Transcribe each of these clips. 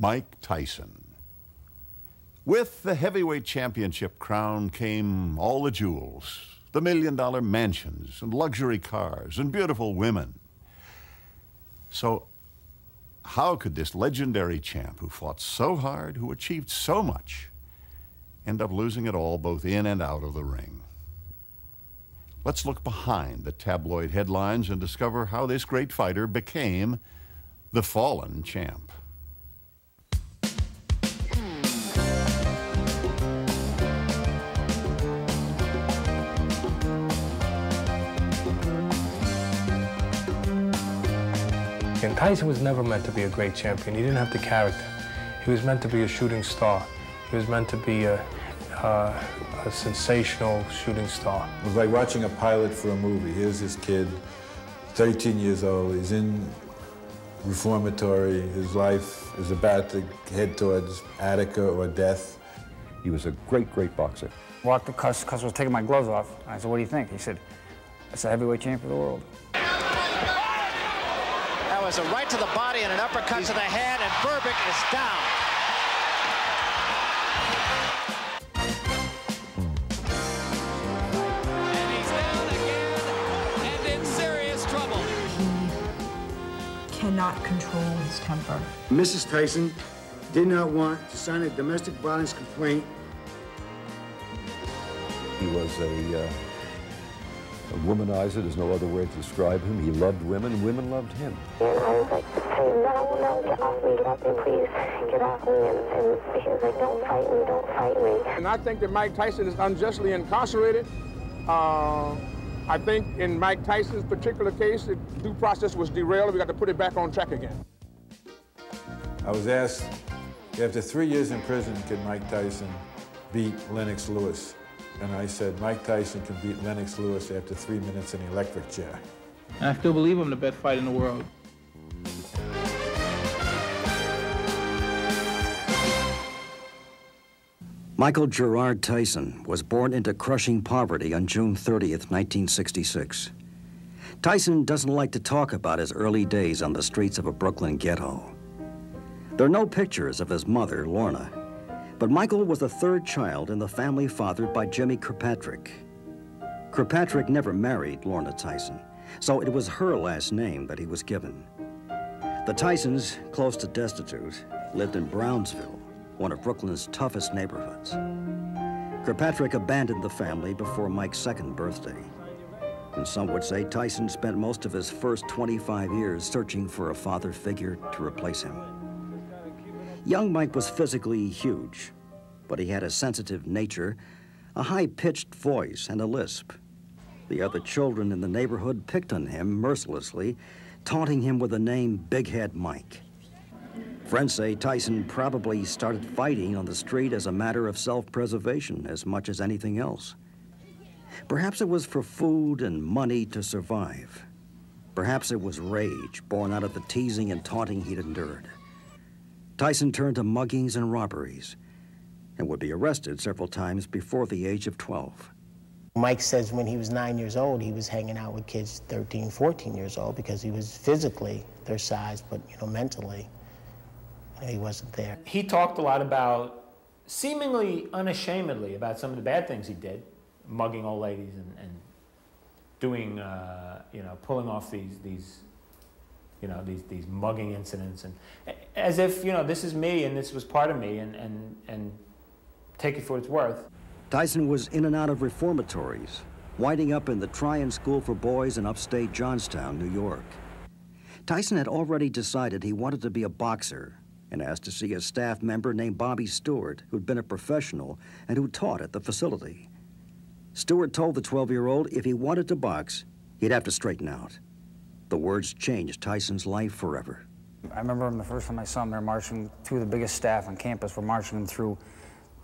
Mike Tyson. With the heavyweight championship crown came all the jewels, the million-dollar mansions and luxury cars and beautiful women. So how could this legendary champ who fought so hard, who achieved so much, end up losing it all both in and out of the ring? Let's look behind the tabloid headlines and discover how this great fighter became the fallen champ. And Tyson was never meant to be a great champion. He didn't have the character. He was meant to be a shooting star. He was meant to be a sensational shooting star. It was like watching a pilot for a movie. Here's this kid, 13 years old. He's in reformatory. His life is about to head towards Attica or death. He was a great, great boxer. Walked the customer was taking my gloves off. I said, what do you think? He said, that's the heavyweight champion of the world. That was a right to the body and an uppercut to the head, and Burbick is down. And he's down again and in serious trouble. He cannot control his temper. Mrs. Tyson did not want to sign a domestic violence complaint. He was a womanizer. There's no other way to describe him. He loved women, and women loved him. And I was like, hey, no, get off me, please, get off me. And he was like, don't fight me. And I think that Mike Tyson is unjustly incarcerated. I think in Mike Tyson's particular case, the due process was derailed. We got to put it back on track again. I was asked, after 3 years in prison, could Mike Tyson beat Lennox Lewis? And I said, Mike Tyson can beat Lennox Lewis after 3 minutes in the electric chair. And I still believe I'm the best fighter in the world. Michael Gerard Tyson was born into crushing poverty on June 30th, 1966. Tyson doesn't like to talk about his early days on the streets of a Brooklyn ghetto. There are no pictures of his mother, Lorna, but Michael was the third child in the family fathered by Jimmy Kirkpatrick. Kirkpatrick never married Lorna Tyson, so it was her last name that he was given. The Tysons, close to destitute, lived in Brownsville, one of Brooklyn's toughest neighborhoods. Kirkpatrick abandoned the family before Mike's second birthday. And some would say Tyson spent most of his first 25 years searching for a father figure to replace him. Young Mike was physically huge, but he had a sensitive nature, a high-pitched voice, and a lisp. The other children in the neighborhood picked on him mercilessly, taunting him with the name Big Head Mike. Friends say Tyson probably started fighting on the street as a matter of self-preservation as much as anything else. Perhaps it was for food and money to survive. Perhaps it was rage born out of the teasing and taunting he'd endured. Tyson turned to muggings and robberies and would be arrested several times before the age of 12. Mike says when he was 9 years old, he was hanging out with kids 13, 14 years old because he was physically their size, but mentally, he wasn't there. He talked a lot about, seemingly unashamedly, about some of the bad things he did, mugging old ladies and doing, pulling off these mugging incidents, and as if, this is me and this was part of me, and take it for what it's worth. Tyson was in and out of reformatories, winding up in the Tryon School for Boys in upstate Johnstown, New York. Tyson had already decided he wanted to be a boxer and asked to see a staff member named Bobby Stewart, who'd been a professional and who taught at the facility. Stewart told the 12-year-old if he wanted to box, he'd have to straighten out. The words changed Tyson's life forever. I remember him the first time I saw him, they're marching, two of the biggest staff on campus were marching him through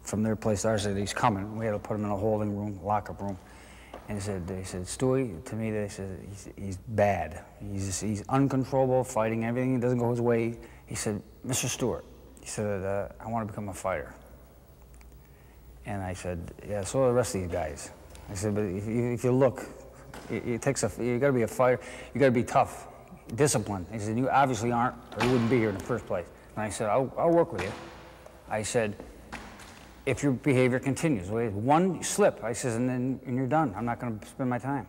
from their place to ours. They said, he's coming. We had to put him in a holding room, lock-up room. And they said, Stewie, to me, they said, he's bad. He's uncontrollable, fighting everything. He doesn't go his way. He said, Mr. Stewart, he said, I want to become a fighter. And I said, yeah, so are the rest of these guys. I said, but if you look, it takes you gotta be a fighter, you gotta be tough, disciplined. He said, you obviously aren't, or you wouldn't be here in the first place. And I said, I'll work with you. I said, if your behavior continues, one slip, I said, and you're done. I'm not going to spend my time.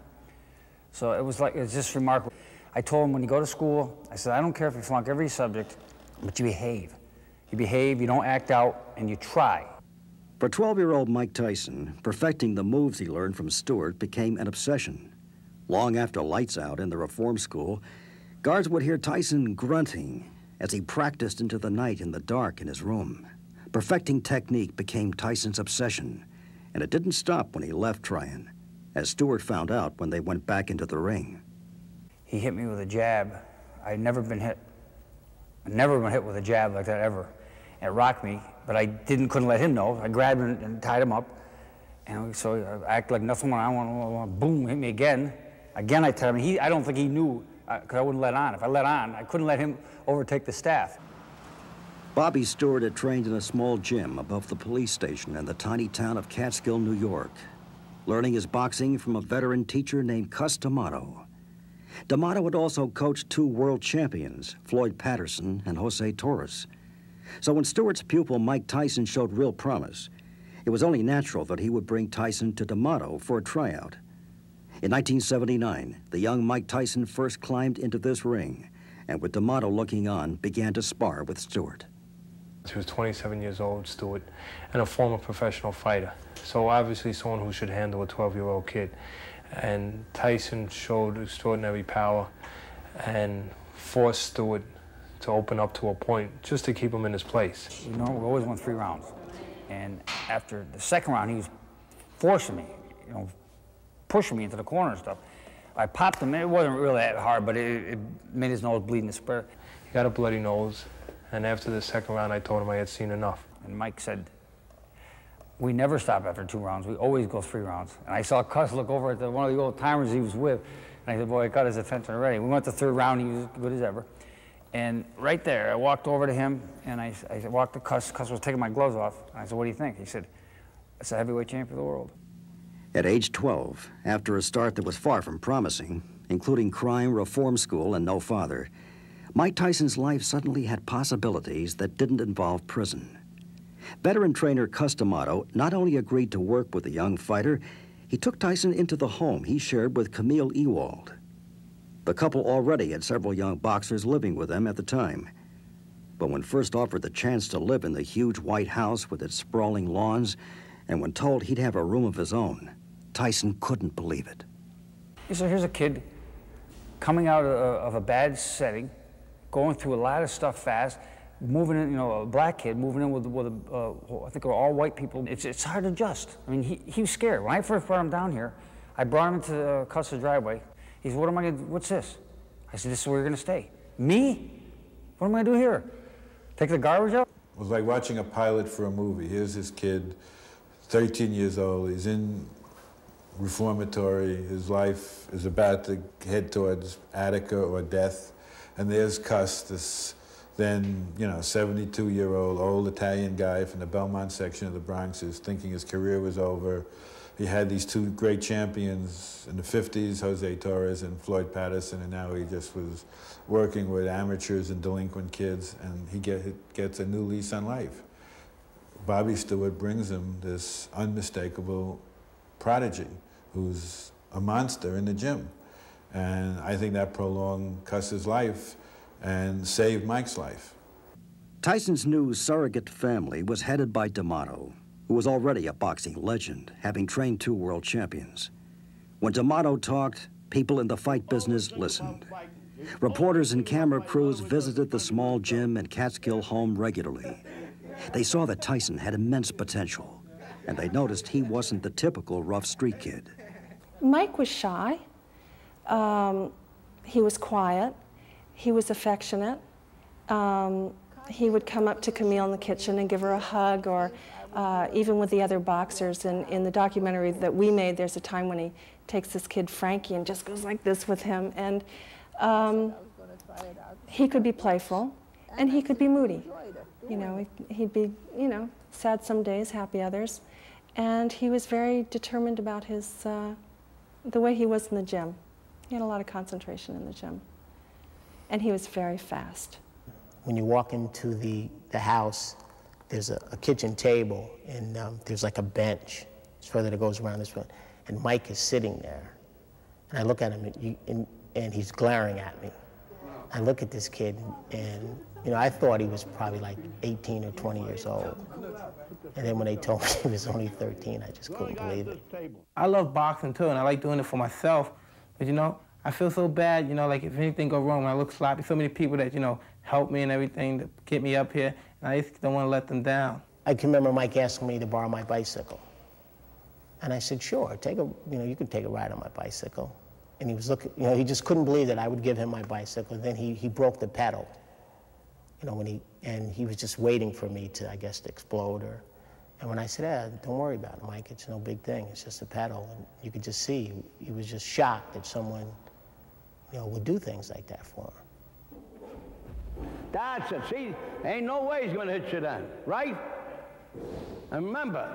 So it was just remarkable. I told him, when you go to school, I said, I don't care if you flunk every subject, but you behave. You behave, you don't act out, and you try. For 12-year-old Mike Tyson, perfecting the moves he learned from Stewart became an obsession. Long after lights out in the reform school, guards would hear Tyson grunting as he practiced into the night in the dark in his room. Perfecting technique became Tyson's obsession, and it didn't stop when he left trying, as Stewart found out when they went back into the ring. He hit me with a jab. I'd never been hit. I'd never been hit with a jab like that ever. It rocked me, but I couldn't let him know. I grabbed him and tied him up, and so I acted like nothing went on. Boom, hit me again. Again, I tied him. I don't think he knew, because I wouldn't let on. If I let on, I couldn't let him overtake the staff. Bobby Stewart had trained in a small gym above the police station in the tiny town of Catskill, New York, learning his boxing from a veteran teacher named Cus D'Amato. D'Amato had also coached 2 world champions, Floyd Patterson and Jose Torres. So when Stewart's pupil Mike Tyson showed real promise, it was only natural that he would bring Tyson to D'Amato for a tryout. In 1979, the young Mike Tyson first climbed into this ring, and with D'Amato looking on, began to spar with Stewart. He was 27 years old, Stewart, and a former professional fighter. So obviously someone who should handle a 12-year-old kid. And Tyson showed extraordinary power and forced Stewart to open up to a point just to keep him in his place. You know, we always won 3 rounds. And after the second round, he was forcing me, pushing me into the corner and stuff. I popped him. It wasn't really that hard, but it made his nose bleed in the spur. He got a bloody nose. And after the second round, I told him I had seen enough. And Mike said, we never stop after 2 rounds. We always go 3 rounds. And I saw Cus look over at one of the old timers he was with. And I said, boy, I got his attention already. We went to the 3rd round. He was as good as ever. And right there, I walked over to him, and I walked to Cus. Cus was taking my gloves off. And I said, what do you think? He said, it's a heavyweight champion of the world. At age 12, after a start that was far from promising, including crime, reform school, and no father, Mike Tyson's life suddenly had possibilities that didn't involve prison. Veteran trainer Cus D'Amato not only agreed to work with the young fighter, he took Tyson into the home he shared with Camille Ewald. The couple already had several young boxers living with them at the time. But when first offered the chance to live in the huge white house with its sprawling lawns, and when told he'd have a room of his own, Tyson couldn't believe it. He said, here's a kid coming out of a bad setting, going through a lot of stuff fast, moving in, a black kid moving in with I think all white people. It's hard to adjust. I mean, he was scared. When I first brought him down here, I brought him into Cus's driveway. He said, what's this? I said, this is where you're gonna stay. Me? What am I gonna do here? Take the garbage out? It was like watching a pilot for a movie. Here's this kid, 13 years old, he's in reformatory, his life is about to head towards Attica or death, and there's Cus, this then, 72-year-old old Italian guy from the Belmont section of the Bronx who's thinking his career was over. He had these 2 great champions in the 50s, Jose Torres and Floyd Patterson, and now he just was working with amateurs and delinquent kids, and he gets a new lease on life. Bobby Stewart brings him this unmistakable prodigy who's a monster in the gym. And I think that prolonged Cus's life and saved Mike's life. Tyson's new surrogate family was headed by D'Amato, who was already a boxing legend, having trained 2 world champions. When D'Amato talked, people in the fight business listened. Reporters and camera crews visited the small gym and Catskill home regularly. They saw that Tyson had immense potential, and they noticed he wasn't the typical rough street kid. Mike was shy. He was quiet. He was affectionate. He would come up to Camille in the kitchen and give her a hug, or even with the other boxers. And in the documentary that we made, there's a time when he takes this kid, Frankie, and just goes like this with him. And he could be playful, and he could be moody. He'd be, sad some days, happy others. And he was very determined about his, the way he was in the gym. He had a lot of concentration in the gym. And he was very fast. when you walk into the house, there's a kitchen table, and there's like a bench. It's further that goes around this one, and Mike is sitting there. And I look at him, and he's glaring at me. I look at this kid, and you know, I thought he was probably like 18 or 20 years old. And then when they told me he was only 13, I just couldn't believe it. I love boxing too, and I like doing it for myself. But you know, I feel so bad, you know, like if anything go wrong, when I look sloppy, so many people that, you know, help me and everything to get me up here, and I just don't want to let them down. I can remember Mike asking me to borrow my bicycle. And I said, sure, you can take a ride on my bicycle. And he was looking, you know, he just couldn't believe that I would give him my bicycle. And then he broke the pedal, you know, and he was just waiting for me to, I guess, to explode. And when I said, don't worry about it, Mike, it's no big thing, it's just a pedal. And you could just see, he was just shocked that someone, you know, would do things like that for him. That's it, see, ain't no way he's gonna hit you then, right? And remember,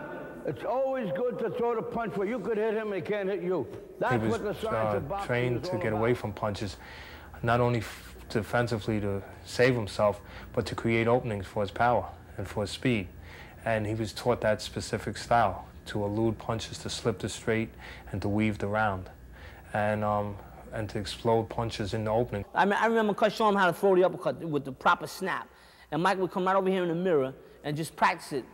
it's always good to throw the punch where you could hit him and he can't hit you. That's what the science of boxing trained to get away from punches, not only defensively to save himself, but to create openings for his power and for his speed. And he was taught that specific style, to elude punches, to slip the straight, and to weave the round, and to explode punches in the opening. I remember Cuz showing him how to throw the uppercut with the proper snap, and Mike would come right over here in the mirror and just practice it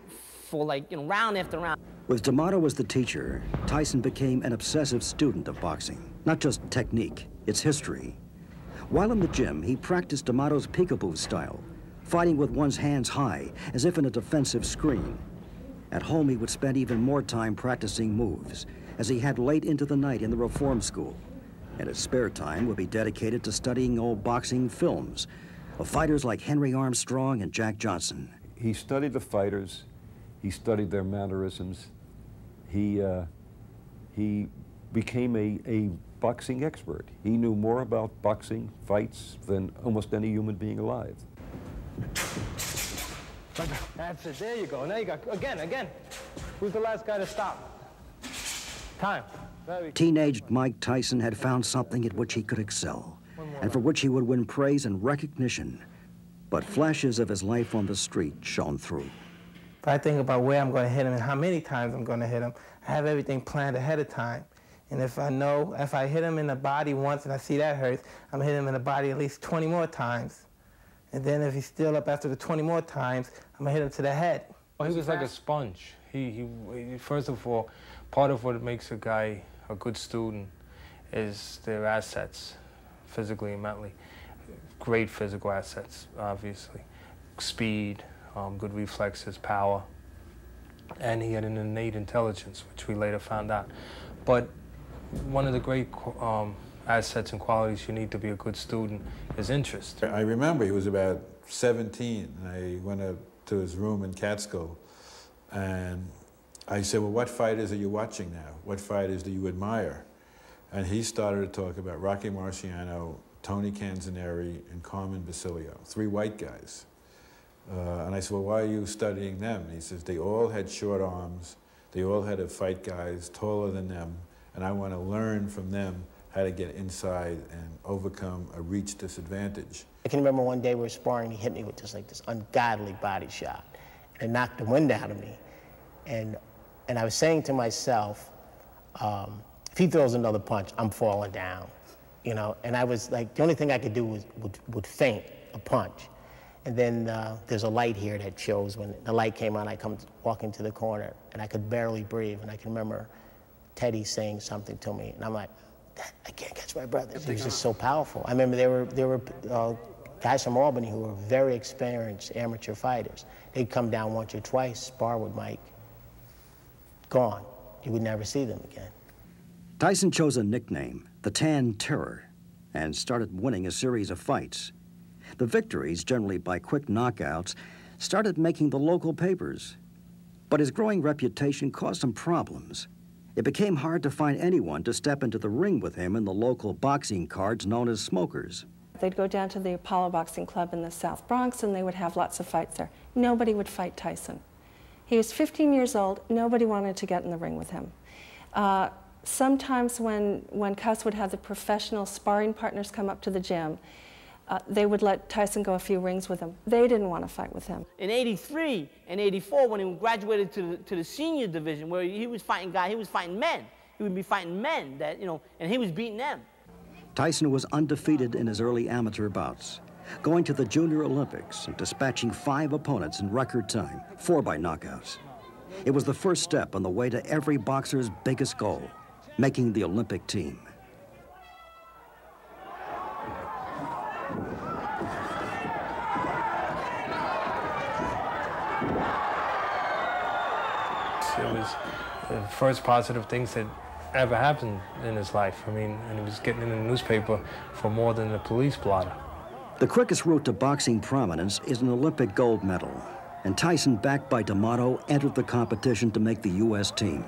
for like, you know, round after round. With D'Amato as the teacher, Tyson became an obsessive student of boxing. Not just technique, its history. While in the gym, he practiced D'Amato's peekaboo style, fighting with one's hands high, as if in a defensive screen. At home, he would spend even more time practicing moves, as he had late into the night in the reform school. And his spare time would be dedicated to studying old boxing films of fighters like Henry Armstrong and Jack Johnson. He studied the fighters. He studied their mannerisms. He became a boxing expert. He knew more about boxing fights than almost any human being alive. That's it, there you go. Now you got, again. Who's the last guy to stop? Time. Teenaged Mike Tyson had found something at which he could excel, and for which he would win praise and recognition. But flashes of his life on the street shone through. If I think about where I'm going to hit him and how many times I'm going to hit him, I have everything planned ahead of time. And if I hit him in the body once and I see that hurts, I'm going to hit him in the body at least 20 more times. And then if he's still up after the 20 more times, I'm going to hit him to the head. Well, he was like a sponge. He first of all, part of what makes a guy a good student is their assets, physically and mentally. Great physical assets, obviously. Speed, good reflexes, power, and he had an innate intelligence, which we later found out. But one of the great assets and qualities you need to be a good student is interest. I remember he was about 17, and I went up to his room in Catskill, and I said, well, what fighters are you watching now? What fighters do you admire? And he started to talk about Rocky Marciano, Tony Canzoneri, and Carmen Basilio, 3 white guys. And I said, well, why are you studying them? And he says, they all had short arms, they all had to fight guys taller than them, and I want to learn from them how to get inside and overcome a reach disadvantage. I can remember one day we were sparring, he hit me with just like this ungodly body shot, and it knocked the wind out of me. And I was saying to myself, if he throws another punch, I'm falling down, you know? And I was like, the only thing I could do would feint a punch. And then there's a light here that shows when the light came on, I come walking to the corner, and I could barely breathe. And I can remember Teddy saying something to me, and I'm like, I can't catch my breath. It was just so powerful. I remember there were guys from Albany who were very experienced amateur fighters. They'd come down once or twice, spar with Mike. Gone. You would never see them again. Tyson chose a nickname, the Tan Terror, and started winning a series of fights. The victories, generally by quick knockouts, started making the local papers. But his growing reputation caused some problems. It became hard to find anyone to step into the ring with him in the local boxing cards known as smokers. They'd go down to the Apollo Boxing Club in the South Bronx, and they would have lots of fights there. Nobody would fight Tyson. He was 15 years old. Nobody wanted to get in the ring with him. Sometimes when Cus would have the professional sparring partners come up to the gym, they would let Tyson go a few rings with him. They didn't want to fight with him. In '83 and '84, when he graduated to the senior division, where he was fighting men. He would be fighting men that, and he was beating them. Tyson was undefeated in his early amateur bouts, going to the Junior Olympics and dispatching 5 opponents in record time, 4 by knockouts. It was the first step on the way to every boxer's biggest goal, making the Olympic team. It was the first positive things that ever happened in his life. I mean, and he was getting in the newspaper for more than a police blotter. The quickest route to boxing prominence is an Olympic gold medal, and Tyson, backed by D'Amato, entered the competition to make the U.S. team.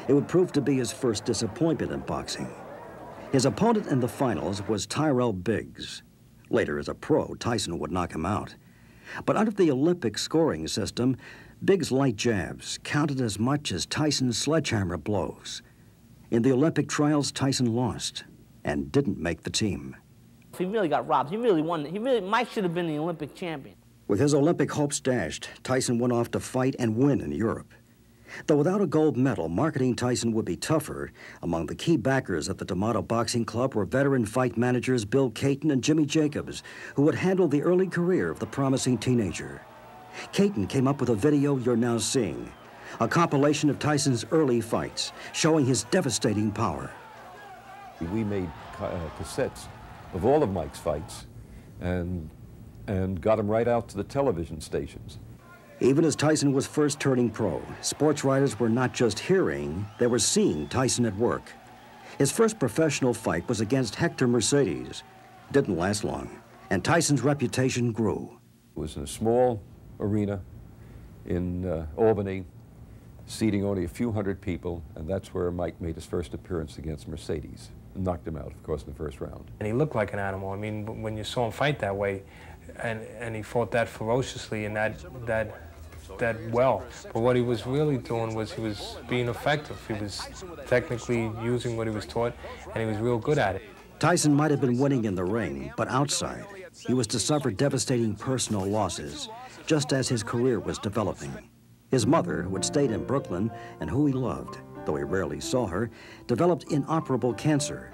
It would prove to be his first disappointment in boxing. His opponent in the finals was Tyrell Biggs. Later, as a pro, Tyson would knock him out. But under the Olympic scoring system, Biggs' light jabs counted as much as Tyson's sledgehammer blows. In the Olympic trials, Tyson lost and didn't make the team. He really got robbed. He really won. Mike should have been the Olympic champion. With his Olympic hopes dashed, Tyson went off to fight and win in Europe. Though without a gold medal, marketing Tyson would be tougher. Among the key backers at the D'Amato Boxing Club were veteran fight managers Bill Caton and Jimmy Jacobs, who would handle the early career of the promising teenager. Caton came up with a video you're now seeing, a compilation of Tyson's early fights, showing his devastating power. We made cassettes of all of Mike's fights and got them right out to the television stations. Even as Tyson was first turning pro, sports writers were not just hearing, they were seeing Tyson at work. His first professional fight was against Hector Mercedes. Didn't last long, and Tyson's reputation grew. It was in a small arena in Albany, seating only a few hundred people, and that's where Mike made his first appearance against Mercedes. Knocked him out, of course, in the first round. And he looked like an animal. I mean, when you saw him fight that way, and he fought that ferociously and that well. But what he was really doing was he was being effective. He was technically using what he was taught, and he was real good at it. Tyson might have been winning in the ring, but outside, he was to suffer devastating personal losses, just as his career was developing. His mother, who had stayed in Brooklyn and who he loved, though he rarely saw her, developed inoperable cancer.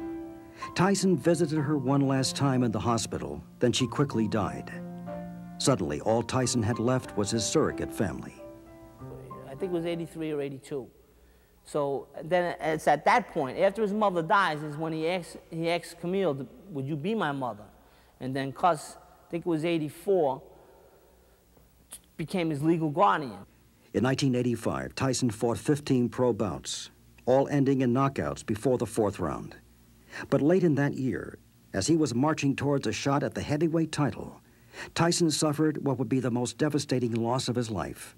Tyson visited her one last time in the hospital, then she quickly died. Suddenly, all Tyson had left was his surrogate family. I think it was '83 or '82. So then it's at that point, after his mother dies, is when he asks Camille, would you be my mother? And then Cus, I think it was '84, became his legal guardian. In 1985, Tyson fought 15 pro bouts, all ending in knockouts before the 4th round. But late in that year, as he was marching towards a shot at the heavyweight title, Tyson suffered what would be the most devastating loss of his life.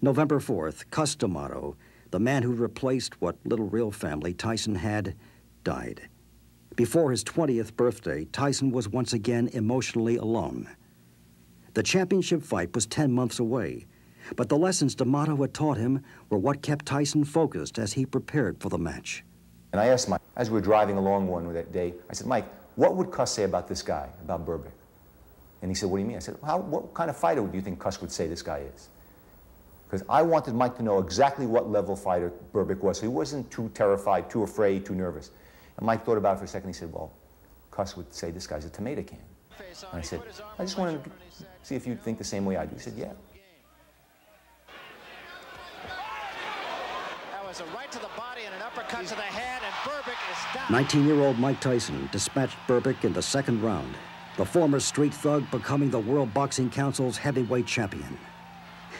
November 4th, Cus D'Amato, the man who replaced what little real family Tyson had, died. Before his 20th birthday, Tyson was once again emotionally alone. The championship fight was 10 months away, but the lessons D'Amato had taught him were what kept Tyson focused as he prepared for the match. And I asked Mike, as we were driving along one that day, I said, Mike, what would Cus say about this guy, about Berbick? And he said, what do you mean? I said, what kind of fighter do you think Cus would say this guy is? Because I wanted Mike to know exactly what level fighter Berbick was, so he wasn't too terrified, too afraid, too nervous. And Mike thought about it for a second. He said, well, Cus would say this guy's a tomato can. And I said, I just wanted to see if you'd think the same way I do. He said, yeah. That was a right to the body and an uppercut to the head, and Berbick is down. 19-year-old Mike Tyson dispatched Berbick in the 2nd round, the former street thug becoming the World Boxing Council's heavyweight champion.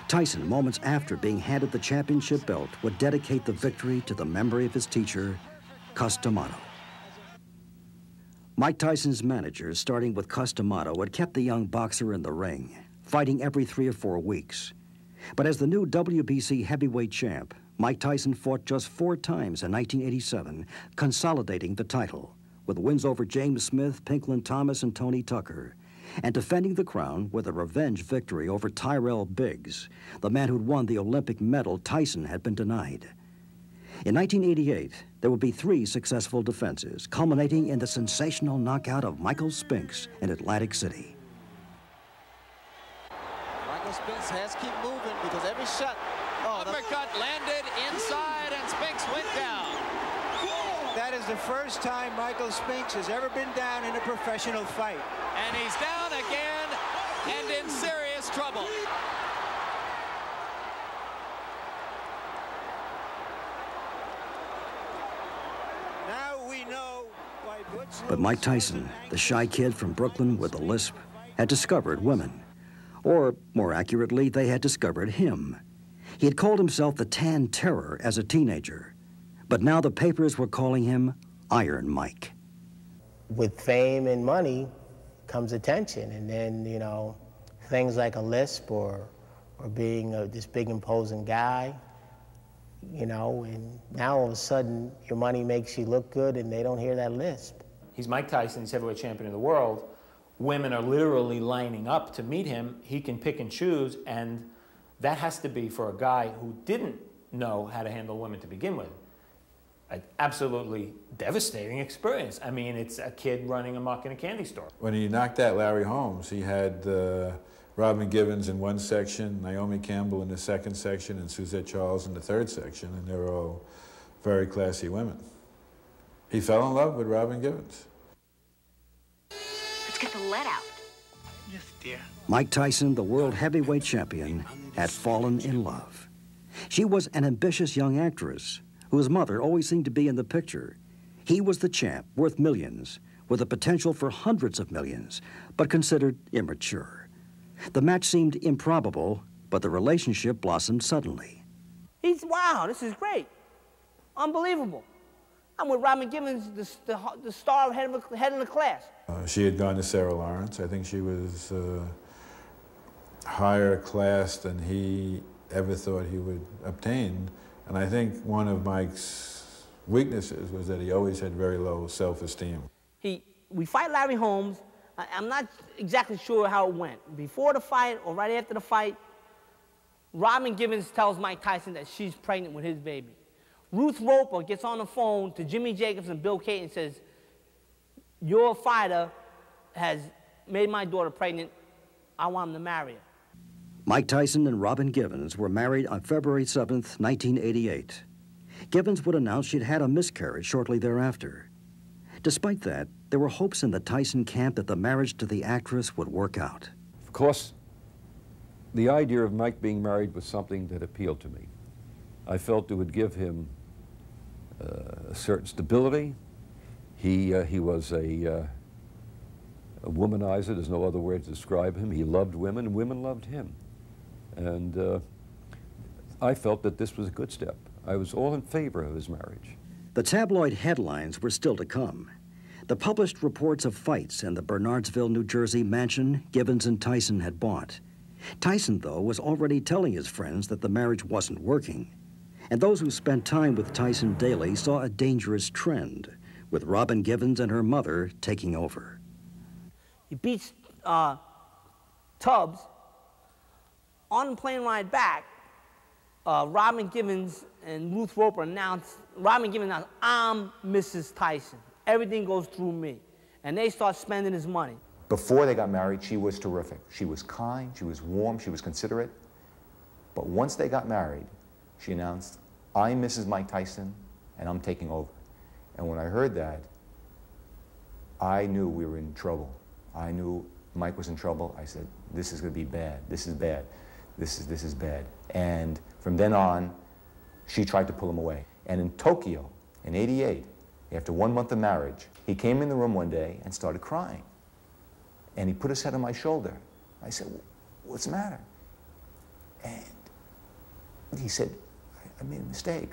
Tyson, moments after being handed the championship belt, would dedicate the victory to the memory of his teacher, Cus D'Amato. Mike Tyson's managers, starting with Cus D'Amato, had kept the young boxer in the ring, fighting every 3 or 4 weeks. But as the new WBC heavyweight champ, Mike Tyson fought just 4 times in 1987, consolidating the title, with wins over James Smith, Pinklin Thomas, and Tony Tucker, and defending the crown with a revenge victory over Tyrell Biggs, the man who'd won the Olympic medal Tyson had been denied. In 1988, there would be 3 successful defenses, culminating in the sensational knockout of Michael Spinks in Atlantic City. Michael Spinks has to keep moving because every shot... Uppercut landed inside and Spinks went down. That is the first time Michael Spinks has ever been down in a professional fight. And he's down again and in serious trouble. Now we know why Butch... But Mike Tyson, the shy kid from Brooklyn with a lisp, had discovered women. Or, more accurately, they had discovered him. He had called himself the Tan Terror as a teenager. But now the papers were calling him Iron Mike. With fame and money comes attention, and then, you know, things like a lisp or being this big imposing guy, you know, and now all of a sudden your money makes you look good and they don't hear that lisp. He's Mike Tyson, he's heavyweight champion of the world. Women are literally lining up to meet him. He can pick and choose, and that has to be, for a guy who didn't know how to handle women to begin with, an absolutely devastating experience. I mean, it's a kid running amok in a candy store. When he knocked out Larry Holmes, he had Robin Givens in one section, Naomi Campbell in the second section, and Suzette Charles in the third section, and they were all very classy women. He fell in love with Robin Givens. Let's get the lead out. Yes, dear. Mike Tyson, the world heavyweight champion, had fallen in love. She was an ambitious young actress whose mother always seemed to be in the picture. He was the champ, worth millions, with the potential for hundreds of millions, but considered immature. The match seemed improbable, but the relationship blossomed suddenly. Wow, this is great. Unbelievable. I'm with Robin Givens, the star head of the class. She had gone to Sarah Lawrence. I think she was higher class than he ever thought he would obtain. And I think one of Mike's weaknesses was that he always had very low self-esteem. We fight Larry Holmes. I'm not exactly sure how it went. Before the fight or right after the fight, Robin Givens tells Mike Tyson that she's pregnant with his baby. Ruth Roper gets on the phone to Jimmy Jacobs and Bill Cate and says, your fighter has made my daughter pregnant. I want him to marry her. Mike Tyson and Robin Givens were married on February 7th, 1988. Givens would announce she'd had a miscarriage shortly thereafter. Despite that, there were hopes in the Tyson camp that the marriage to the actress would work out. Of course, the idea of Mike being married was something that appealed to me. I felt it would give him a certain stability. He was a womanizer. There's no other word to describe him. He loved women, and women loved him. And I felt that this was a good step. I was all in favor of his marriage. The tabloid headlines were still to come. The published reports of fights in the Bernardsville, New Jersey mansion Givens and Tyson had bought. Tyson, though, was already telling his friends that the marriage wasn't working. And those who spent time with Tyson daily saw a dangerous trend, with Robin Givens and her mother taking over. He beats Tubbs. On the plane ride back, Robin Givens and Ruth Roper announced, I'm Mrs. Tyson. Everything goes through me. And they start spending his money. Before they got married, she was terrific. She was kind, she was warm, she was considerate. But once they got married, she announced, I'm Mrs. Mike Tyson, and I'm taking over. And when I heard that, I knew we were in trouble. I knew Mike was in trouble. I said, this is going to be bad. This is bad. This is bad. And from then on, she tried to pull him away. And in Tokyo, in '88, after 1 month of marriage, he came in the room one day and started crying. And he put his head on my shoulder. I said, what's the matter? And he said, I made a mistake.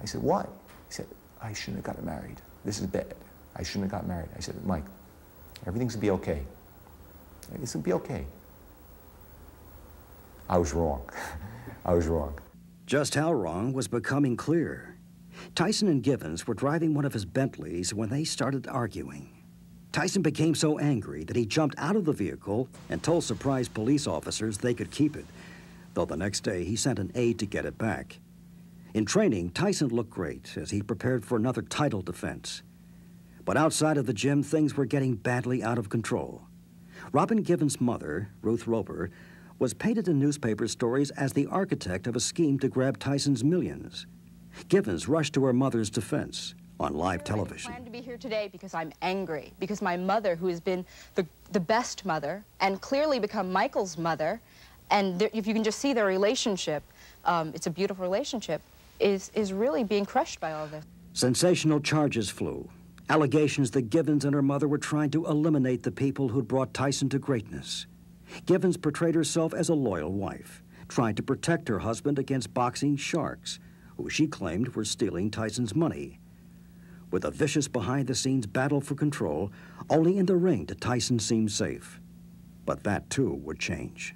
I said, what? He said, I shouldn't have gotten married. This is bad. I shouldn't have gotten married. I said, Mike, everything's gonna be okay. It's gonna be okay. I was wrong. I was wrong. Just how wrong was becoming clear. Tyson and Givens were driving one of his Bentleys when they started arguing. Tyson became so angry that he jumped out of the vehicle and told surprised police officers they could keep it, though the next day he sent an aide to get it back. In training, Tyson looked great as he prepared for another title defense. But outside of the gym, things were getting badly out of control. Robin Givens' mother, Ruth Roper, was painted in newspaper stories as the architect of a scheme to grab Tyson's millions. Givens rushed to her mother's defense on live television. I plan to be here today because I'm angry, because my mother, who has been the best mother and clearly become Michael's mother, and if you can just see their relationship, it's a beautiful relationship, is really being crushed by all this. Sensational charges flew. Allegations that Givens and her mother were trying to eliminate the people who'd brought Tyson to greatness. Givens portrayed herself as a loyal wife, trying to protect her husband against boxing sharks, who she claimed were stealing Tyson's money. With a vicious behind-the-scenes battle for control, only in the ring did Tyson seem safe. But that, too, would change.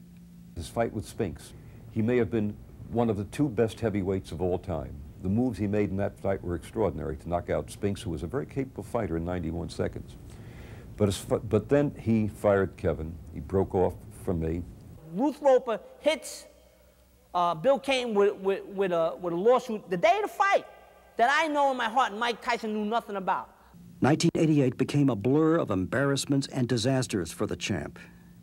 His fight with Spinks, he may have been one of the two best heavyweights of all time. The moves he made in that fight were extraordinary to knock out Spinks, who was a very capable fighter in 91 seconds. But then he fired Kevin. He broke off from me. Ruth Roper hits Bill Caton with a lawsuit the day of the fight that I know in my heart Mike Tyson knew nothing about. 1988 became a blur of embarrassments and disasters for the champ.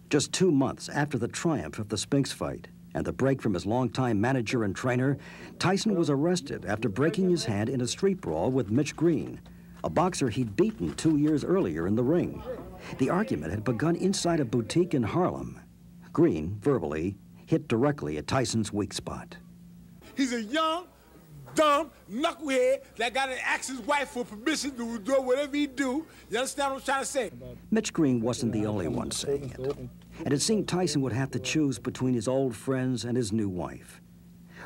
Just 2 months after the triumph of the Spinks fight and the break from his longtime manager and trainer, Tyson was arrested after breaking his hand in a street brawl with Mitch Green, a boxer he'd beaten 2 years earlier in the ring. The argument had begun inside a boutique in Harlem. Green, verbally, hit directly at Tyson's weak spot. He's a young, dumb knucklehead that got to ask his wife for permission to do whatever he do. You understand what I'm trying to say? Mitch Green wasn't the only one saying it. And it seemed Tyson would have to choose between his old friends and his new wife.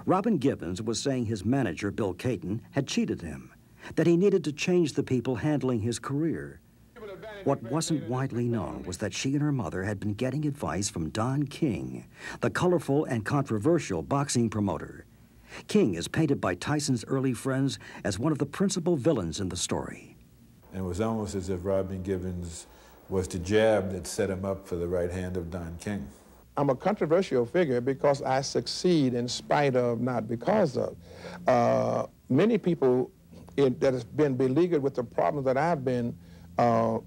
Robin Givens was saying his manager, Bill Caton, had cheated him, that he needed to change the people handling his career. What wasn't widely known was that she and her mother had been getting advice from Don King, the colorful and controversial boxing promoter. King is painted by Tyson's early friends as one of the principal villains in the story. And it was almost as if Robin Givens was the jab that set him up for the right hand of Don King. I'm a controversial figure because I succeed in spite of, not because of. Many people that have been beleaguered with the problems that I've been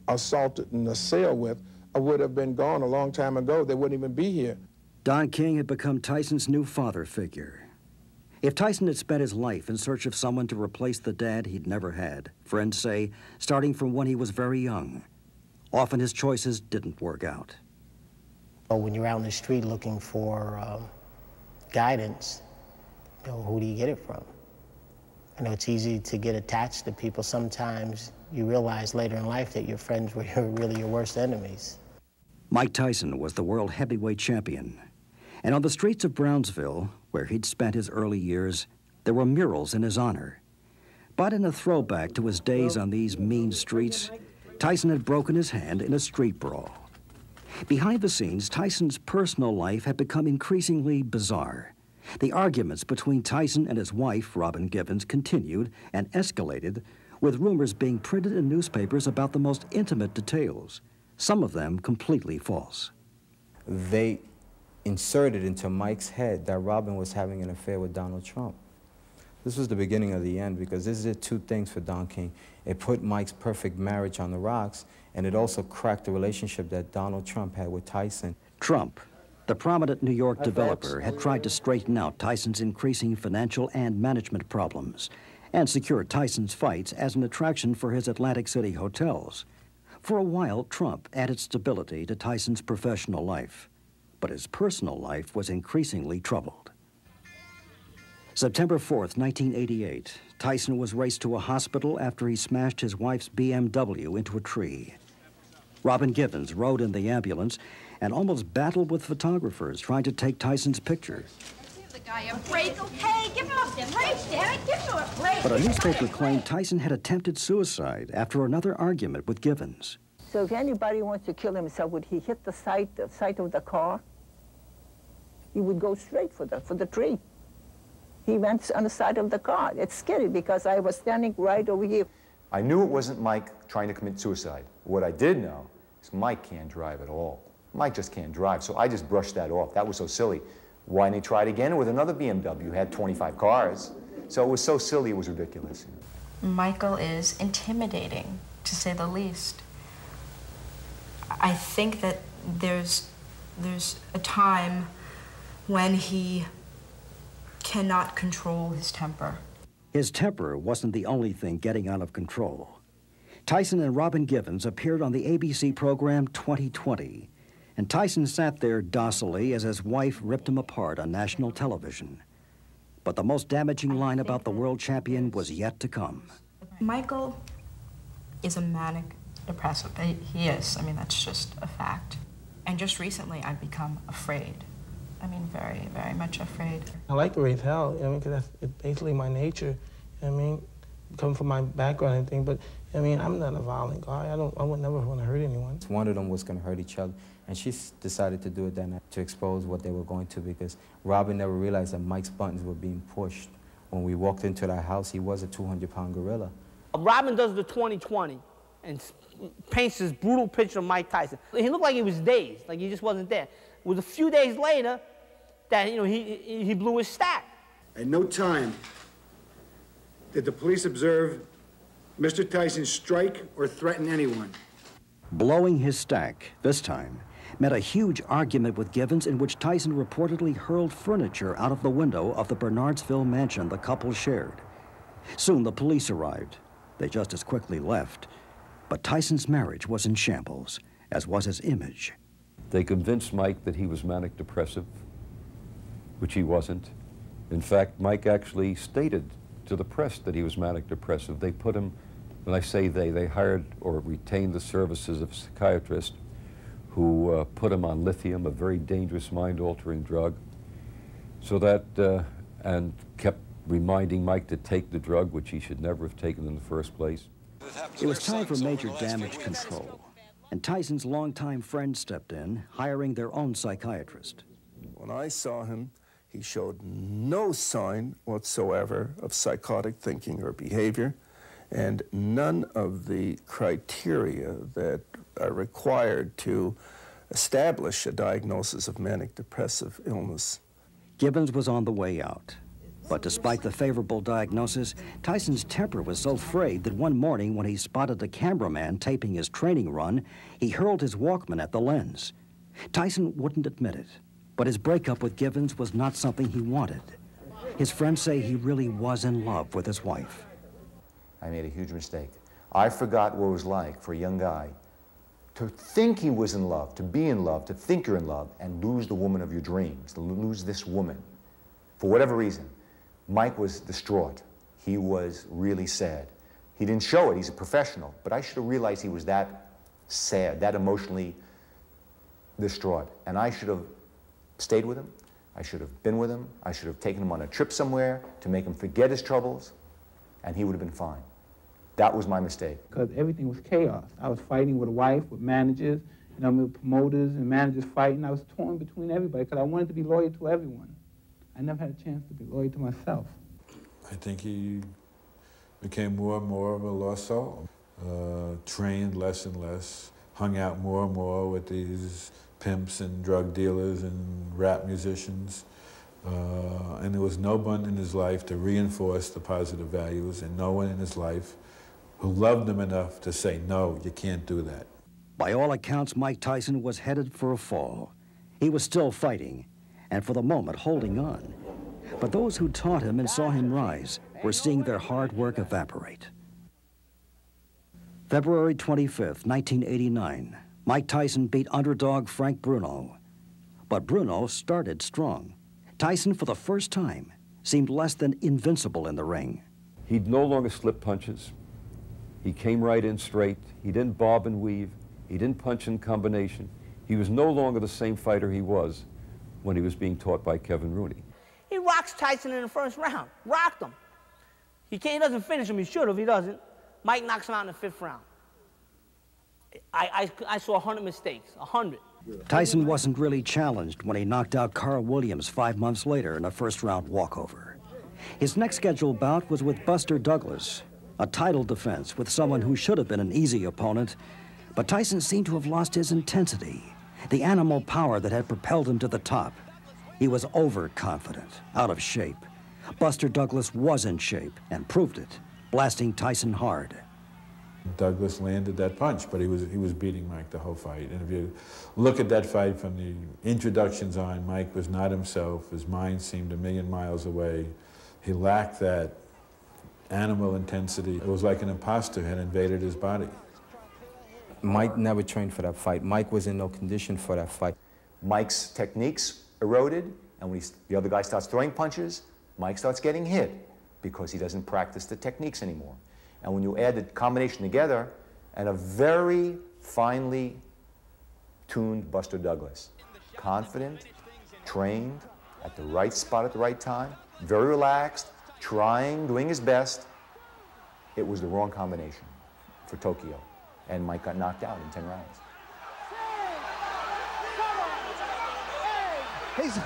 assaulted and assailed with would have been gone a long time ago. They wouldn't even be here. Don King had become Tyson's new father figure. If Tyson had spent his life in search of someone to replace the dad he'd never had, friends say, starting from when he was very young, often his choices didn't work out. When you're out in the street looking for guidance, you know, who do you get it from? I know it's easy to get attached to people. Sometimes you realize later in life that your friends were really your worst enemies. Mike Tyson was the world heavyweight champion. And on the streets of Brownsville, where he'd spent his early years, there were murals in his honor. But in a throwback to his days on these mean streets, Tyson had broken his hand in a street brawl. Behind the scenes, Tyson's personal life had become increasingly bizarre. The arguments between Tyson and his wife, Robin Givens, continued and escalated, with rumors being printed in newspapers about the most intimate details, some of them completely false. They inserted into Mike's head that Robin was having an affair with Donald Trump. This was the beginning of the end, because this did two things for Don King. It put Mike's perfect marriage on the rocks, and it also cracked the relationship that Donald Trump had with Tyson. Trump, the prominent New York developer, had tried to straighten out Tyson's increasing financial and management problems and secured Tyson's fights as an attraction for his Atlantic City hotels. For a while, Trump added stability to Tyson's professional life, but his personal life was increasingly troubled. September 4th, 1988, Tyson was raced to a hospital after he smashed his wife's BMW into a tree. Robin Givens rode in the ambulance and almost battled with photographers trying to take Tyson's picture. Give the guy a break, okay? Give him a break, damn it! Give him a break! But a newspaper claimed Tyson had attempted suicide after another argument with Givens. So if anybody wants to kill himself, would he hit the side of the car? He would go straight for the tree. He went on the side of the car. It's scary because I was standing right over here. I knew it wasn't Mike trying to commit suicide. What I did know is Mike can't drive at all. Mike just can't drive, so I just brushed that off. That was so silly. Why didn't he try it again with another BMW? Had 25 cars. So it was so silly, it was ridiculous. Michael is intimidating, to say the least. I think that there's a time when he cannot control his temper. His temper wasn't the only thing getting out of control. Tyson and Robin Givens appeared on the ABC program 2020, and Tyson sat there docilely as his wife ripped him apart on national television. But the most damaging line about the world champion was yet to come. Michael is a manic depressive. He is. I mean, that's just a fact. And just recently, I've become afraid. I mean, very, very much afraid. I like to raise hell, I mean, because that's basically my nature. I mean, coming from my background and everything, but I mean, I'm not a violent guy. I would never want to hurt anyone. One of them was going to hurt each other, and she decided to do it that night to expose what they were going to, because Robin never realized that Mike's buttons were being pushed. When we walked into that house, he was a 200-pound gorilla. Robin does the 20/20 and paints this brutal picture of Mike Tyson. He looked like he was dazed, like he just wasn't there. It was a few days later that, you know, he blew his stack. At no time did the police observe Mr. Tyson strike or threaten anyone. Blowing his stack, this time, meant a huge argument with Givens in which Tyson reportedly hurled furniture out of the window of the Bernardsville mansion the couple shared. Soon the police arrived. They just as quickly left. But Tyson's marriage was in shambles, as was his image. They convinced Mike that he was manic depressive, which he wasn't. In fact, Mike actually stated to the press that he was manic depressive. They put him, when I say they hired or retained the services of a psychiatrist who put him on lithium, a very dangerous mind-altering drug, so that, and kept reminding Mike to take the drug, which he should never have taken in the first place. It was time for major damage control, and Tyson's longtime friend stepped in, hiring their own psychiatrist. When I saw him, he showed no sign whatsoever of psychotic thinking or behavior, and none of the criteria that are required to establish a diagnosis of manic depressive illness. Givens was on the way out. But despite the favorable diagnosis, Tyson's temper was so frayed that one morning when he spotted a cameraman taping his training run, he hurled his Walkman at the lens. Tyson wouldn't admit it, but his breakup with Givens was not something he wanted. His friends say he really was in love with his wife. I made a huge mistake. I forgot what it was like for a young guy to think he was in love, to be in love, to think you're in love, and lose the woman of your dreams, to lose this woman. For whatever reason, Mike was distraught. He was really sad. He didn't show it, he's a professional, but I should have realized he was that sad, that emotionally distraught. And I should have stayed with him, I should have been with him, I should have taken him on a trip somewhere to make him forget his troubles, and he would have been fine. That was my mistake. Because everything was chaos. I was fighting with a wife, with managers, with promoters and managers fighting. I was torn between everybody because I wanted to be loyal to everyone. I never had a chance to be loyal to myself. I think he became more and more of a lost soul. Trained less and less, hung out more and more with these pimps and drug dealers and rap musicians. And there was no one in his life to reinforce the positive values, and no one in his life who loved him enough to say, no, you can't do that. By all accounts, Mike Tyson was headed for a fall. He was still fighting, and for the moment holding on. But those who taught him and saw him rise were seeing their hard work evaporate. February 25th, 1989, Mike Tyson beat underdog Frank Bruno. But Bruno started strong. Tyson, for the first time, seemed less than invincible in the ring. He'd no longer slip punches. He came right in straight. He didn't bob and weave. He didn't punch in combination. He was no longer the same fighter he was when he was being taught by Kevin Rooney. He rocks Tyson in the first round. Rocked him. He doesn't finish him. He should have. He doesn't. Mike knocks him out in the fifth round. I saw 100 mistakes. 100. Tyson wasn't really challenged when he knocked out Carl Williams 5 months later in a first-round walkover. His next scheduled bout was with Buster Douglas, a title defense with someone who should have been an easy opponent, but Tyson seemed to have lost his intensity, the animal power that had propelled him to the top. He was overconfident, out of shape, Buster Douglas was in shape and proved it, blasting Tyson hard. Douglas landed that punch, but he was beating Mike the whole fight. And if you look at that fight from the introductions on, Mike was not himself. His mind seemed a million miles away. He lacked that animal intensity. It was like an imposter had invaded his body. Mike never trained for that fight. Mike was in no condition for that fight. Mike's techniques eroded, and when the other guy starts throwing punches, Mike starts getting hit because he doesn't practice the techniques anymore. And when you add the combination together, and a very finely tuned Buster Douglas, confident, trained, at the right spot at the right time, very relaxed, trying, doing his best, it was the wrong combination for Tokyo. And Mike got knocked out in 10 rounds. It's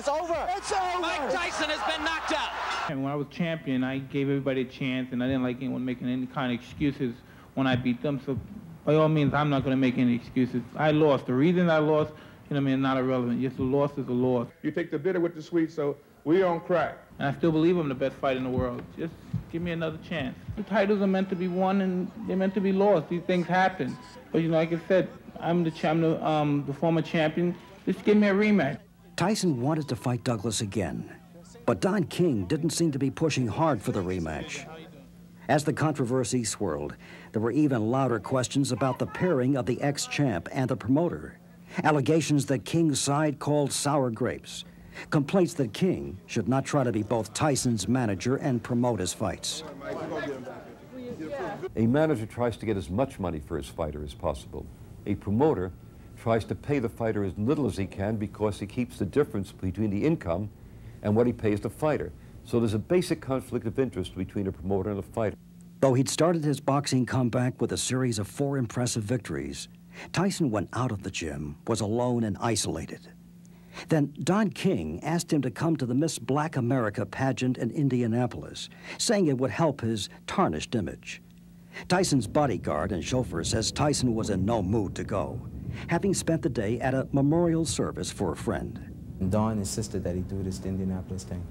over. It's over. Mike Tyson has been knocked out. And when I was champion, I gave everybody a chance, and I didn't like anyone making any kind of excuses when I beat them. So by all means, I'm not going to make any excuses. I lost. The reason I lost, you know what I mean, not irrelevant. Just a loss is a loss. You take the bitter with the sweet, so we on crack. And I still believe I'm the best fighter in the world. Just give me another chance. The titles are meant to be won, and they're meant to be lost. These things happen. But, you know, like I said, I'm the former champion. Just give me a rematch. Tyson wanted to fight Douglas again, but Don King didn't seem to be pushing hard for the rematch. As the controversy swirled, there were even louder questions about the pairing of the ex-champ and the promoter. Allegations that King's side called sour grapes. Complaints that King should not try to be both Tyson's manager and promote his fights. A manager tries to get as much money for his fighter as possible. A promoter tries to pay the fighter as little as he can because he keeps the difference between the income and what he pays the fighter. So there's a basic conflict of interest between a promoter and a fighter. Though he'd started his boxing comeback with a series of 4 impressive victories, Tyson went out of the gym, was alone and isolated. Then Don King asked him to come to the Miss Black America pageant in Indianapolis, saying it would help his tarnished image. Tyson's bodyguard and chauffeur says Tyson was in no mood to go, having spent the day at a memorial service for a friend. Don insisted that he do this Indianapolis thing.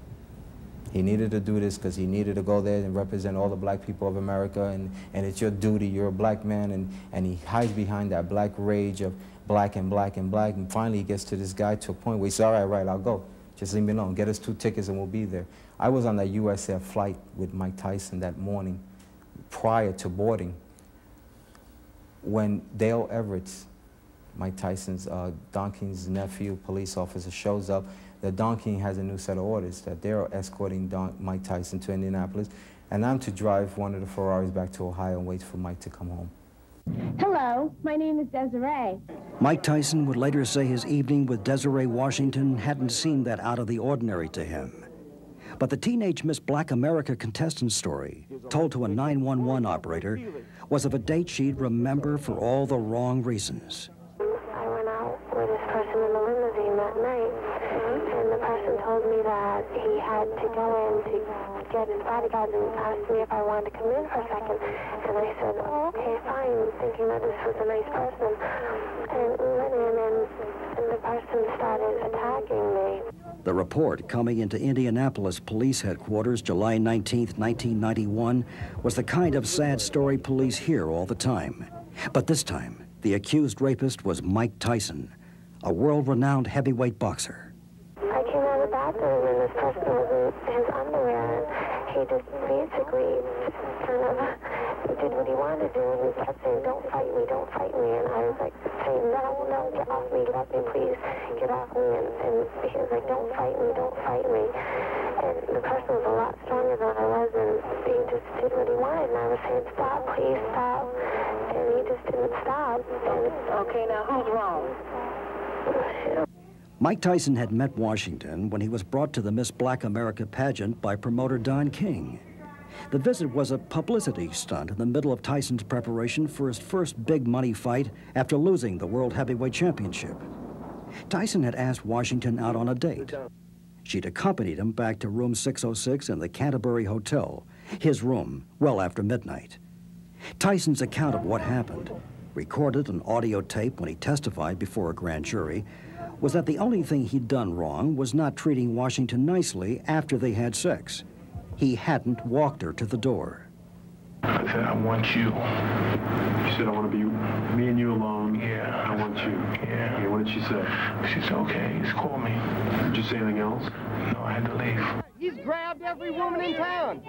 He needed to do this because he needed to go there and represent all the black people of America, and it's your duty, you're a black man, and he hides behind that black rage of black and black and black, and finally he gets to this guy to a point where he says, all right, I'll go. Just leave me alone. Get us 2 tickets and we'll be there. I was on that US Air flight with Mike Tyson that morning prior to boarding when Dale Everett's, Mike Tyson's, Don King's nephew, police officer, shows up. That Don King has a new set of orders, that they're escorting Mike Tyson to Indianapolis, and I'm to drive one of the Ferraris back to Ohio and wait for Mike to come home. Hello, my name is Desiree. Mike Tyson would later say his evening with Desiree Washington hadn't seemed that out of the ordinary to him. But the teenage Miss Black America contestant story, told to a 911 operator, was of a date she'd remember for all the wrong reasons. I went out with this person in the limousine that night, and the person told me that he had to go in to get his bodyguards and asked me if I wanted to come in for a second. And I said, oh, okay, fine, thinking that this was a nice person. And we went in, and the person started attacking me. The report coming into Indianapolis Police Headquarters July 19, 1991, was the kind of sad story police hear all the time. But this time, the accused rapist was Mike Tyson, a world-renowned heavyweight boxer. I came out of the bathroom, and this person was in his underwear, and he just basically kind of did what he wanted to do, and he kept saying, don't fight me, and I was like saying, no, get off me, please, get off me, and he was like, don't fight me, and the person was a lot stronger than I was, and he just did what he wanted, and I was saying, stop, please, stop, and he just didn't stop, and okay, now who's wrong? Mike Tyson had met Washington when he was brought to the Miss Black America pageant by promoter Don King. The visit was a publicity stunt in the middle of Tyson's preparation for his first big money fight after losing the World Heavyweight Championship. Tyson had asked Washington out on a date. She'd accompanied him back to room 606 in the Canterbury Hotel, his room, well after midnight. Tyson's account of what happened recorded on audio tape when he testified before a grand jury, was that the only thing he'd done wrong was not treating Washington nicely after they had sex. He hadn't walked her to the door. I said, I want you. She said, I want to be me and you alone. Yeah. I want you. Yeah. What did she say? She said, okay, just call me. Did you say anything else? No, I had to leave. He's grabbed every woman in town.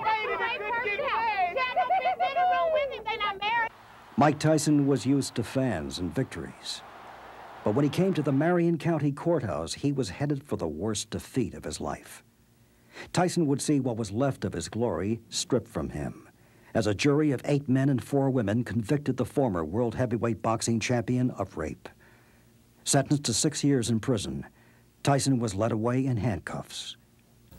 Mike Tyson was used to fans and victories. But when he came to the Marion County Courthouse, he was headed for the worst defeat of his life. Tyson would see what was left of his glory stripped from him, as a jury of 8 men and 4 women convicted the former world heavyweight boxing champion of rape. Sentenced to 6 years in prison, Tyson was led away in handcuffs.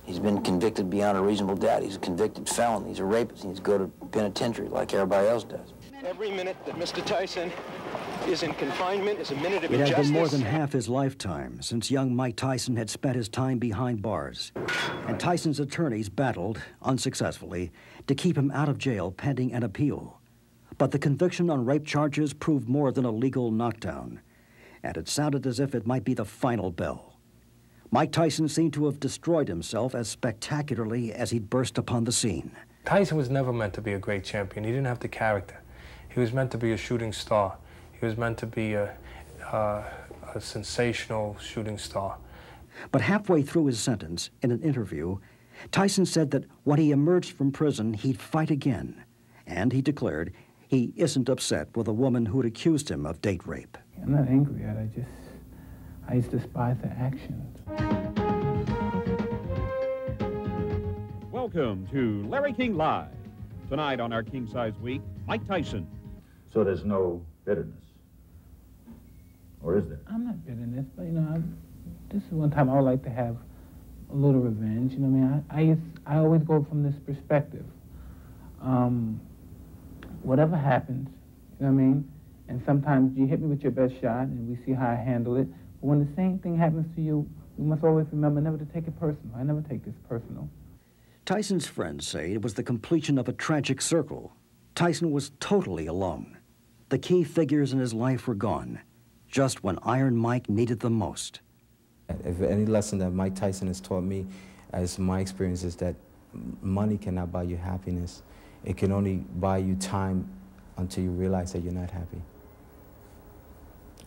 He's been convicted beyond a reasonable doubt. He's a convicted felon. He's a rapist. He needs to go to penitentiary like everybody else does. Every minute that Mr. Tyson is in confinement is a minute of It injustice. had been more than half his lifetime since young Mike Tyson had spent his time behind bars, and Tyson's attorneys battled, unsuccessfully, to keep him out of jail pending an appeal. But the conviction on rape charges proved more than a legal knockdown, and it sounded as if it might be the final bell. Mike Tyson seemed to have destroyed himself as spectacularly as he'd burst upon the scene. Tyson was never meant to be a great champion. He didn't have the character. He was meant to be a shooting star. He was meant to be a sensational shooting star. But halfway through his sentence, in an interview, Tyson said that when he emerged from prison, he'd fight again. And he declared he isn't upset with a woman who'd accused him of date rape. I'm not angry at it. I just despise the actions. Welcome to Larry King Live. Tonight on our King Size Week, Mike Tyson. So there's no bitterness? Or is there? I'm not bitterness, but, you know, this is one time I would like to have a little revenge. You know what I mean? I always go from this perspective. Whatever happens, you know what I mean? And sometimes you hit me with your best shot, and we see how I handle it. But when the same thing happens to you, we must always remember never to take it personal. I never take this personal. Tyson's friends say it was the completion of a tragic circle. Tyson was totally alone. The key figures in his life were gone, just when Iron Mike needed them most. If any lesson that Mike Tyson has taught me, as my experience, is that money cannot buy you happiness. It can only buy you time until you realize that you're not happy.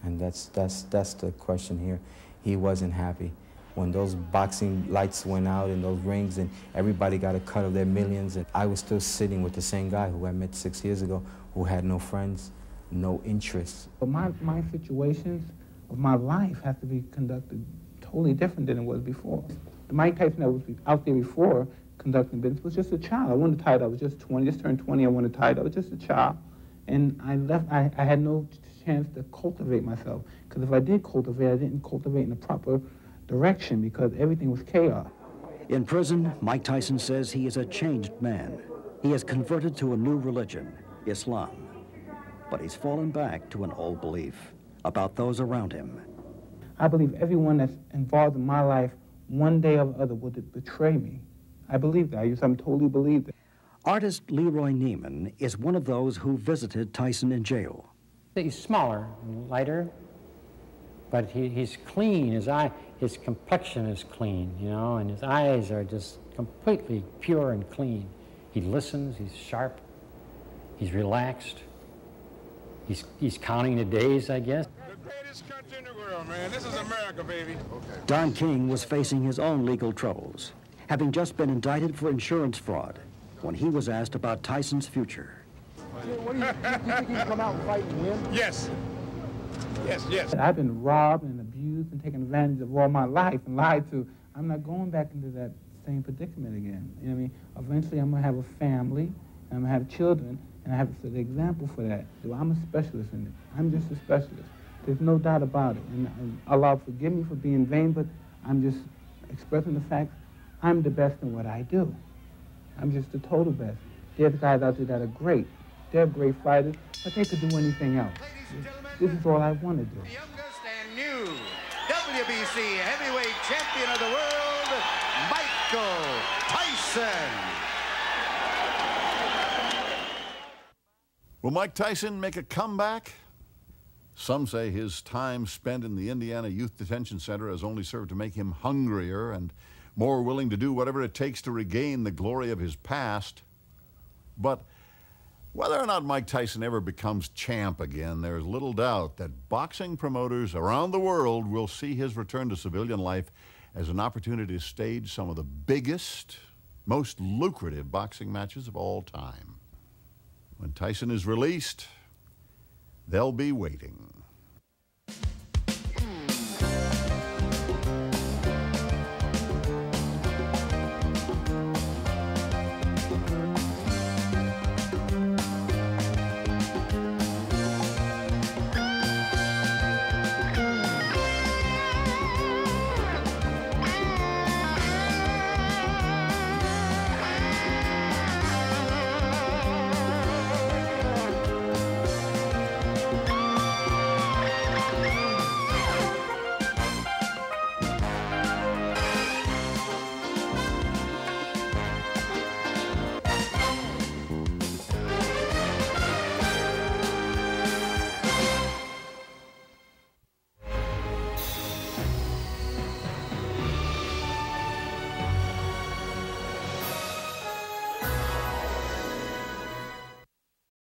And that's the question here. He wasn't happy. When those boxing lights went out in those rings and everybody got a cut of their millions, and I was still sitting with the same guy who I met 6 years ago, who had no friends, no interests. But my situations of my life have to be conducted totally different than it was before. The Mike Tyson that was out there before conducting business was just a child. I wanted to tie it. I was just 20, just turned 20, I wanted to tie it. I was just a child. And I left, I had no chance to cultivate myself. Because if I did cultivate, I didn't cultivate in the proper direction because everything was chaos. In prison, Mike Tyson says he is a changed man. He has converted to a new religion, Islam. But he's fallen back to an old belief about those around him. I believe everyone that's involved in my life, one day or the other, will betray me. I believe that. I'm totally believe that. Artist Leroy Neiman is one of those who visited Tyson in jail. He's smaller, lighter, but he's clean. His complexion is clean, you know, and his eyes are just completely pure and clean. He listens, he's sharp, he's relaxed. He's counting the days, I guess. The greatest country in the world, man. This is America, baby. Okay. Don King was facing his own legal troubles, having just been indicted for insurance fraud when he was asked about Tyson's future. What do you think he can come out and fight and win? Yes. Yes, yes. I've been robbed and abused and taken advantage of all my life and lied to. I'm not going back into that same predicament again. You know what I mean? Eventually, I'm going to have a family, and I'm going to have children, and I have to set an example for that. I'm a specialist in it. I'm just a specialist. There's no doubt about it. And Allah forgive me for being vain, but I'm just expressing the fact I'm the best in what I do. I'm just the total best. There's guys out there that are great. They're great fighters, but they could do anything else. This is all I want to do. The youngest and new WBC heavyweight champion of the world, Michael Tyson. Will Mike Tyson make a comeback? Some say his time spent in the Indiana Youth Detention Center has only served to make him hungrier and more willing to do whatever it takes to regain the glory of his past. But whether or not Mike Tyson ever becomes champ again, there's little doubt that boxing promoters around the world will see his return to civilian life as an opportunity to stage some of the biggest, most lucrative boxing matches of all time. When Tyson is released, they'll be waiting.